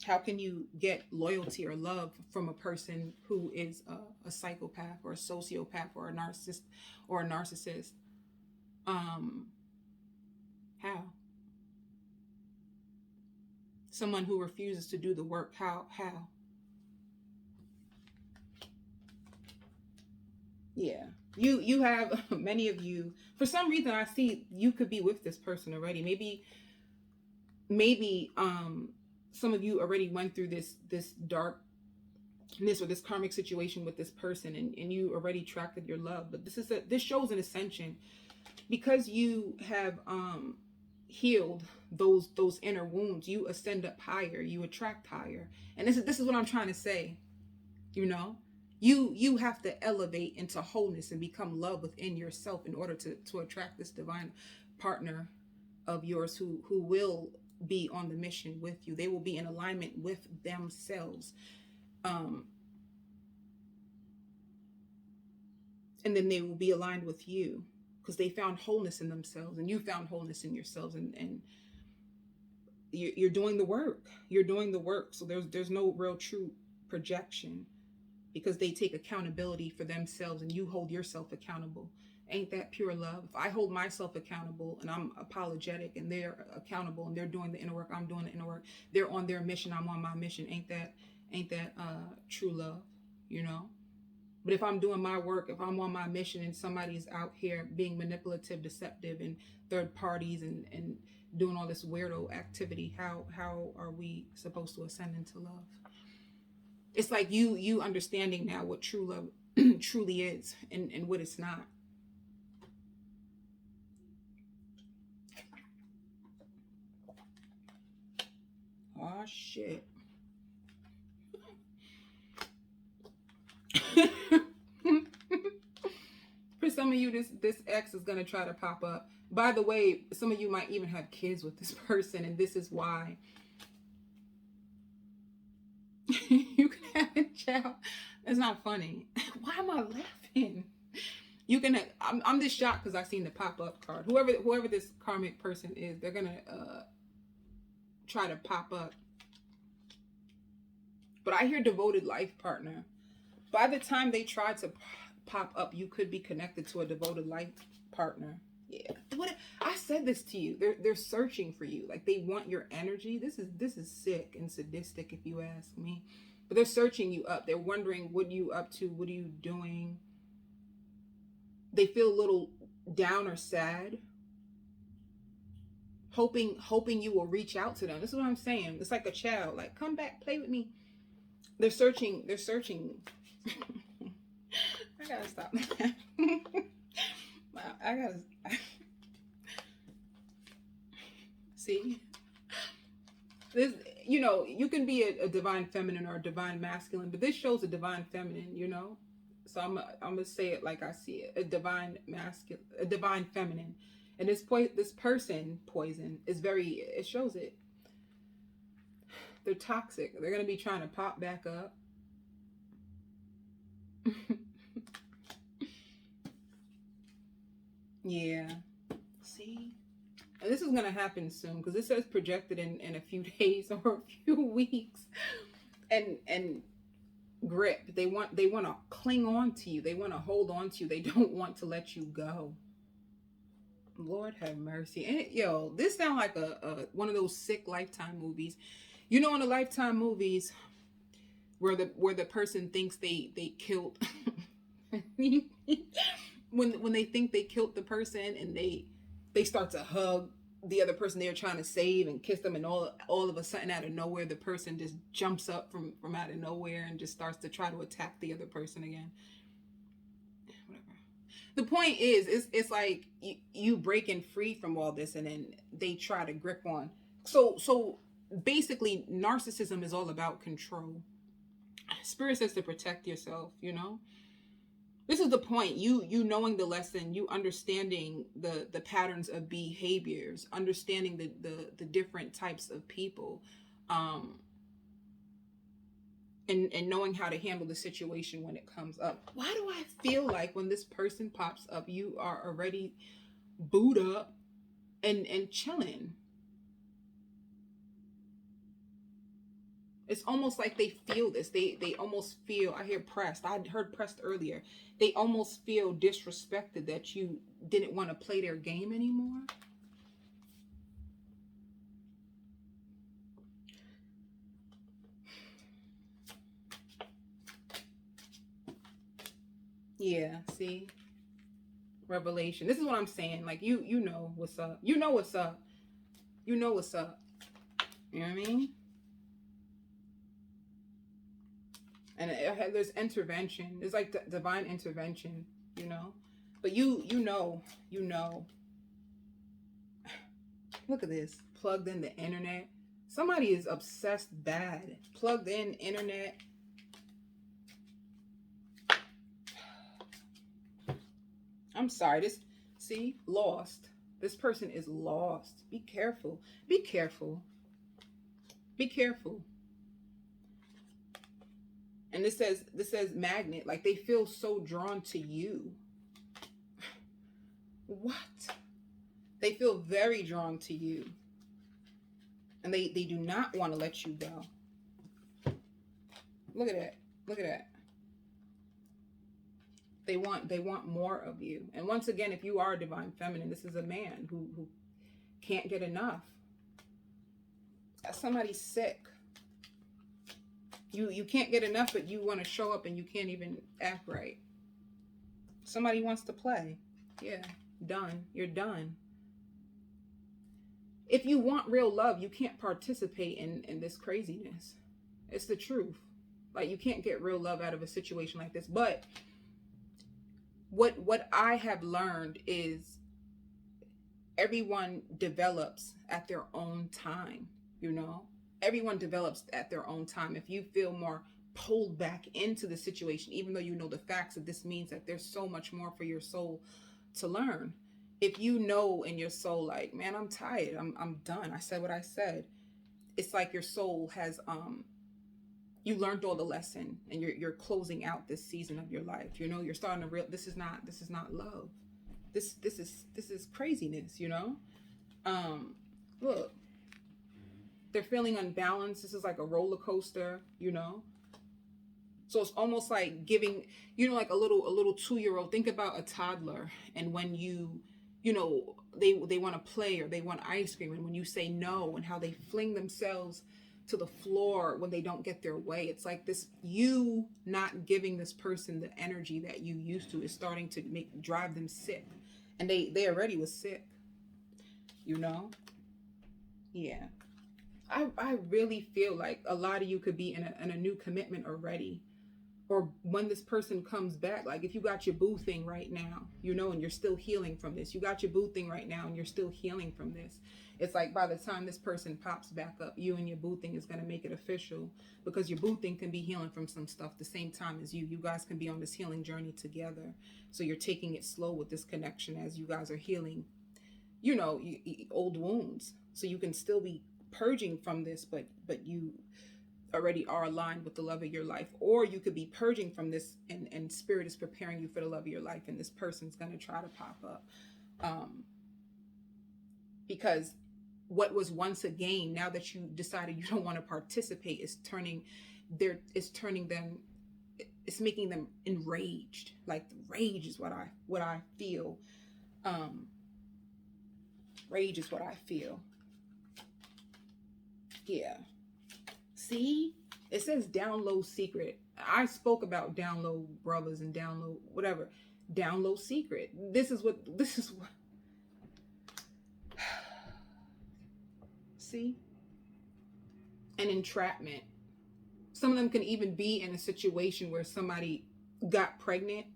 Speaker 1: How can you get loyalty or love from a person who is a psychopath or a sociopath or a narcissist? How? Someone who refuses to do the work. How? Yeah. You have many of you, for some reason I see you could be with this person already. Maybe some of you already went through this darkness or this karmic situation with this person, and you already attracted your love. But this shows an ascension, because you have healed those inner wounds. You ascend up higher, you attract higher. And this is what I'm trying to say. You have to elevate into wholeness and become love within yourself in order to attract this divine partner of yours who will be on the mission with you. They will be in alignment with themselves. And then they will be aligned with you because they found wholeness in themselves, and you found wholeness in yourselves, and you're doing the work. You're doing the work. So there's no real true projection, because they take accountability for themselves and you hold yourself accountable. Ain't that pure love? If I hold myself accountable and I'm apologetic, and they're accountable and they're doing the inner work, I'm doing the inner work, they're on their mission, I'm on my mission, ain't that true love, But if I'm doing my work, if I'm on my mission and somebody's out here being manipulative, deceptive, and third parties and doing all this weirdo activity, how are we supposed to ascend into love? It's like you understanding now what true love truly is and what it's not. Oh shit. For some of you, this ex is going to try to pop up. By the way, some of you might even have kids with this person, and this is why. You can have a child. That's not funny. Why am I laughing? You can. I'm just shocked because I seen the pop-up card. Whoever this karmic person is, they're gonna try to pop up. But I hear devoted life partner. By the time they try to pop up, you could be connected to a devoted life partner. Yeah. I said this to you. They're searching for you. Like, they want your energy. This is sick and sadistic, if you ask me. But they're searching you up. They're wondering, what are you up to? What are you doing? They feel a little down or sad. hoping you will reach out to them. This is what I'm saying. It's like a child, like, come back, play with me. They're searching. I gotta stop. Wow, I gotta see this. You know, you can be a divine feminine or a divine masculine, but this shows a divine feminine, you know. So I'm gonna say it like I see it: a divine masculine, a divine feminine. And this person poison is very. It shows it. They're toxic. They're gonna be trying to pop back up. Yeah. See? And this is going to happen soon because it says projected in a few days or a few weeks. And grip. They want to cling on to you. They want to hold on to you. They don't want to let you go. Lord have mercy. And yo, this sounds like a one of those sick Lifetime movies. You know, in the Lifetime movies where the person thinks they killed when they think they killed the person, and they start to hug the other person they're trying to save and kiss them, and all of a sudden, out of nowhere, the person just jumps up from out of nowhere and just starts to try to attack the other person again. Whatever. The point is, it's like you breaking free from all this, and then they try to grip on. So basically, narcissism is all about control. Spirit says to protect yourself, you know. This is the point. You knowing the lesson, you understanding the patterns of behaviors, understanding the different types of people, and knowing how to handle the situation when it comes up. Why do I feel like when this person pops up, you are already booed up and chilling? It's almost like they feel this. They almost feel, I hear pressed. I heard pressed earlier. They almost feel disrespected that you didn't want to play their game anymore. Yeah, see? Revelation. This is what I'm saying. Like, you know what's up. You know what's up. You know what's up. You know what I mean? And there's intervention. There's like divine intervention, you know. But you know. Look at this. Plugged in the internet. Somebody is obsessed bad. Plugged in internet. I'm sorry. See, lost. This person is lost. Be careful. Be careful. Be careful. And this says magnet, like they feel so drawn to you. What? They feel very drawn to you. And they do not want to let you go. Look at that. Look at that. They want more of you. And once again, if you are a divine feminine, this is a man who can't get enough. Somebody's sick. You can't get enough, but you want to show up and you can't even act right. Somebody wants to play. Yeah, done. You're done. If you want real love, you can't participate in this craziness. It's the truth. Like, you can't get real love out of a situation like this. But what I have learned is everyone develops at their own time, you know? Everyone develops at their own time. If you feel more pulled back into the situation, even though you know the facts, that this means that there's so much more for your soul to learn. If you know in your soul, like, man, I'm tired, I'm done, I said what I said. It's like your soul has you learned all the lesson, and you're closing out this season of your life. You know, you're starting to real. This is not love. This is craziness. You know. Look, they're feeling unbalanced. This is like a roller coaster. You know. So it's almost like giving, you know, like a little 2-year-old. Think about a toddler, and when you know, they want to play or they want ice cream, and when you say no, and how they fling themselves to the floor when they don't get their way. It's like this, you not giving this person the energy that you used to is starting to drive them sick. And they already was sick, you know? Yeah. I really feel like a lot of you could be in a new commitment already, or when this person comes back, like if you got your boo thing right now, and you're still healing from this, you got your boo thing right now and you're still healing from this, it's like by the time this person pops back up, you and your boo thing is going to make it official, because your boo thing can be healing from some stuff the same time as you guys can be on this healing journey together. So you're taking it slow with this connection as you guys are healing, old wounds, so you can still be purging from this, but you already are aligned with the love of your life. Or you could be purging from this, and spirit is preparing you for the love of your life, and this person's going to try to pop up, because what was once a game, now that you decided you don't want to participate, is turning them, it's making them enraged. Like rage is what I feel. Rage is what I feel. Yeah. See, it says down low secret. I spoke about down low brothers and down low whatever. Down low secret. This is what. See? An entrapment. Some of them can even be in a situation where somebody got pregnant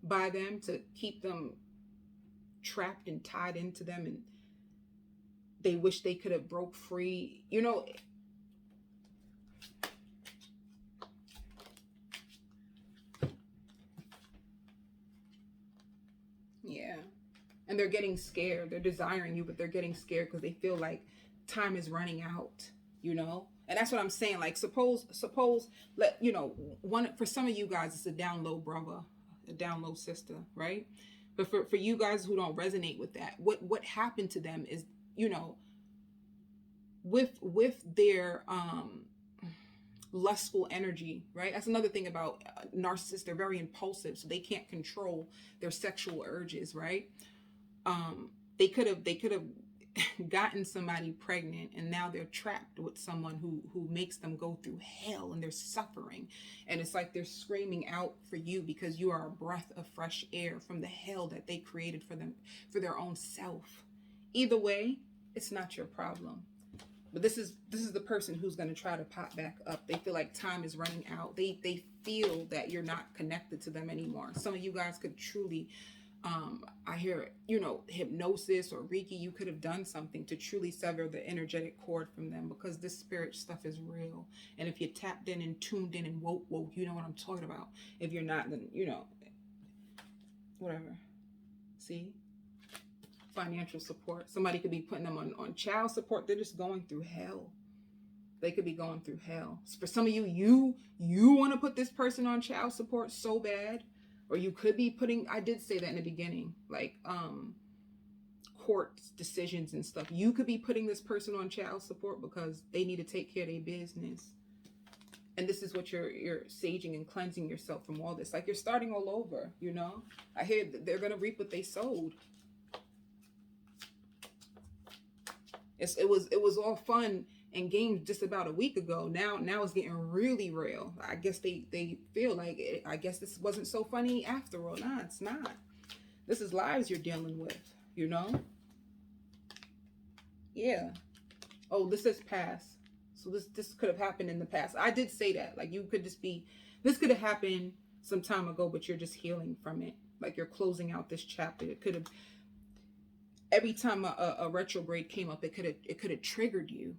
Speaker 1: by them to keep them trapped and tied into them, and they wish they could have broke free. Yeah. And they're getting scared. They're desiring you, but they're getting scared because they feel like time is running out, And that's what I'm saying. Like, suppose, one, for some of you guys, it's a down low brother, a down low sister, right? But for you guys who don't resonate with that, what happened to them is, with their lustful energy, right? That's another thing about narcissists. They're very impulsive, so they can't control their sexual urges, right? They could have gotten somebody pregnant, and now they're trapped with someone who makes them go through hell, and they're suffering, and it's like they're screaming out for you because you are a breath of fresh air from the hell that they created for them, for their own self. Either way, it's not your problem. But this is the person who's going to try to pop back up. They feel like time is running out. They feel that you're not connected to them anymore. Some of you guys could truly, I hear, hypnosis or Reiki. You could have done something to truly sever the energetic cord from them, because this spirit stuff is real. And if you tapped in and tuned in and woke, you know what I'm talking about. If you're not, then, whatever. See? Financial support. Somebody could be putting them on child support. They're just going through hell. They could be going through hell. For some of you, you want to put this person on child support so bad, or you could be putting, I did say that in the beginning, like court decisions and stuff. You could be putting this person on child support because they need to take care of their business. And this is what you're saging and cleansing yourself from all this. Like you're starting all over, I hear they're going to reap what they sowed. It was all fun and games just about a week ago. Now it's getting really real. I guess they feel like it. I guess this wasn't so funny after all. Nah, it's not. This is lives you're dealing with, Yeah. Oh, this is past. So this could have happened in the past. I did say that. Like you could just be, this could have happened some time ago, but you're just healing from it. Like you're closing out this chapter. It could have, every time a retrograde came up, it could have triggered you,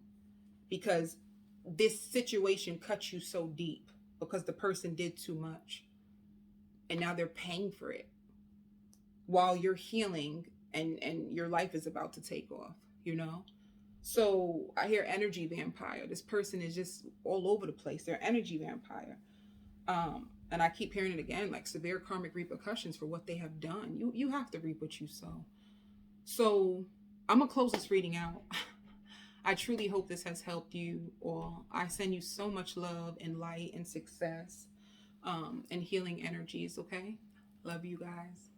Speaker 1: because this situation cut you so deep because the person did too much, and now they're paying for it while you're healing, and your life is about to take off, So I hear energy vampire. This person is just all over the place. They're energy vampire. And I keep hearing it again, like severe karmic repercussions for what they have done. You have to reap what you sow. So I'm going to close this reading out. I truly hope this has helped you all. I send you so much love and light and success and healing energies, okay? Love you guys.